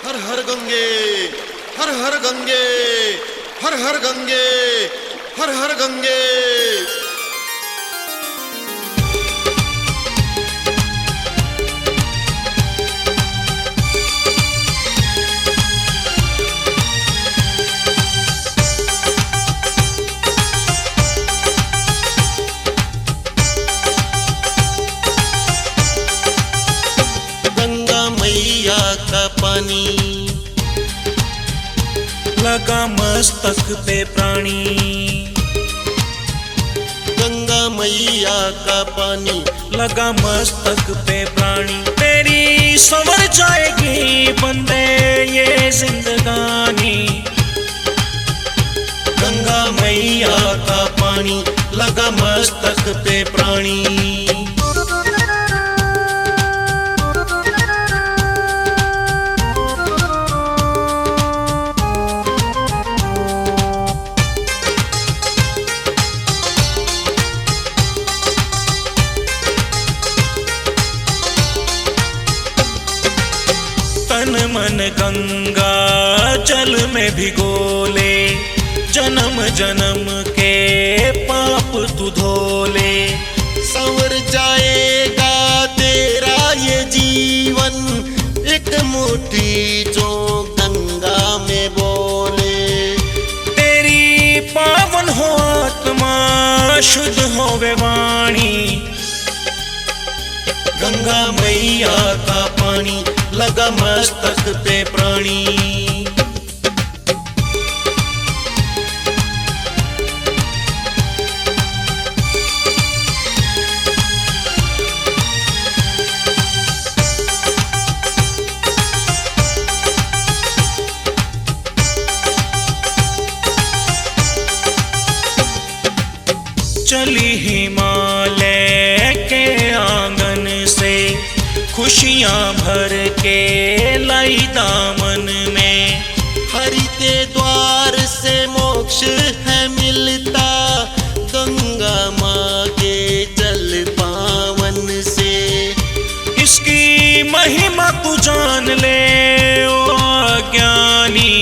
हर हर गंगे, हर हर गंगे, हर हर गंगे, हर हर गंगे। का पानी लगा मस्तक पे प्राणी, गंगा मैया का पानी लगा मस्तक पे प्राणी। तेरी संवर जाएगी बंदे ये जिंदगानी, गंगा मैया का पानी लगा मस्तक पे प्राणी। तन मन गंगा जल में भिगोले, जन्म जन्म के पाप तू धोले। संवर जाएगा तेरा ये जीवन, एक मुट्ठी जो गंगा में बोले। तेरी पावन हो आत्मा, शुद्ध हो वे वाणी, गंगा मैया का पानी लगा मस्तक पे प्राणी। चली हिमालय के आंगन से, खुशियां भर के लाई दामन में। हरि के द्वार से मोक्ष है मिलता, गंगा माँ के जल पावन से। इसकी महिमा तू जान ले ओ अज्ञानी,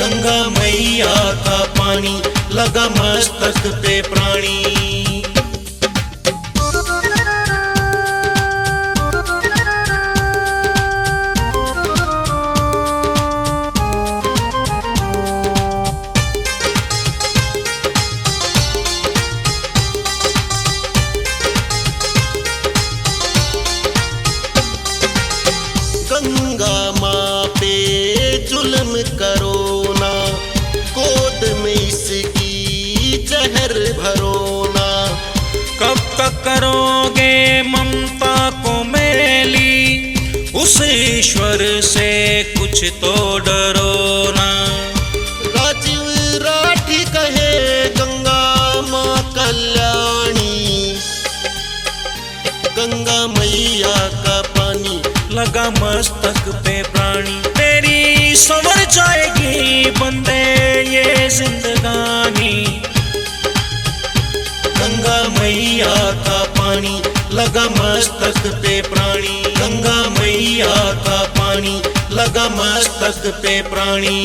गंगा मैया का पानी लगा मस्तक पे प्राणी। गंगा माँ पे जुल्म करो ना, गोद में इसकी जहर भरो ना। कब तक करोगे ममता को मैली, उस ईश्वर से कुछ तो डरो ना। राजीव राठी कहे गंगा माँ कल्याणी, गंगा मैया का पानी लगा मस्तक पे प्राणी। तेरी संवर जाएगी बंदे ये जिंदगानी, गंगा मैया का पानी लगा मस्तक पे प्राणी। गंगा मैया का पानी लगा मस्तक पे प्राणी।